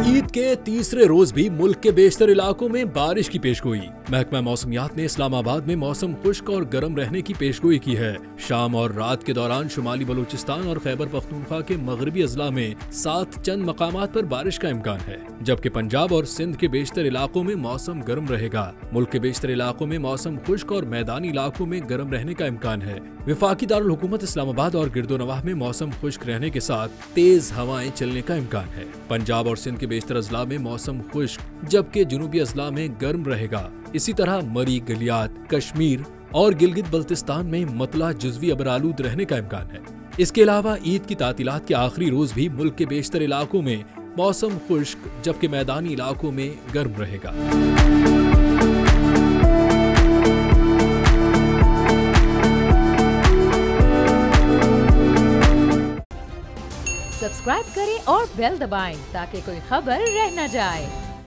ईद के तीसरे रोज भी मुल्क के बेशतर इलाकों में बारिश की पेशगोई। महकमा मौसमियात ने इस्लामाबाद में मौसम खुश्क और गर्म रहने की पेशगोई की है। शाम और रात के दौरान शुमाली बलूचिस्तान और खैबर पख्तूनख्वा के मगरबी अजला में 7 चंद मकामात पर बारिश का इम्कान है, जबकि पंजाब और सिंध के बेशतर इलाकों में मौसम गर्म रहेगा। मुल्क के बेशतर इलाकों में मौसम खुश्क और मैदानी इलाकों में गर्म रहने का इम्कान है। वफाकी दारुल हुकूमत इस्लामाबाद और गिरदोनवाह में मौसम खुश्क रहने के साथ तेज हवाएं चलने का इम्कान है। पंजाब और सिंध के बेशतर अजला में मौसम खुश्क, जबकि जुनूबी अजला में गर्म रहेगा। इसी तरह मरी, गलियात, कश्मीर और गिलगित बल्तिस्तान में मतला जुज़वी अबरालूद रहने का इम्कान है। इसके अलावा ईद की तातीलात के आखिरी रोज भी मुल्क के बेशतर इलाकों में मौसम खुश्क, जबकि मैदानी इलाकों में गर्म रहेगा। सब्सक्राइब करें और बेल दबाएं ताकि कोई खबर रह न जाए।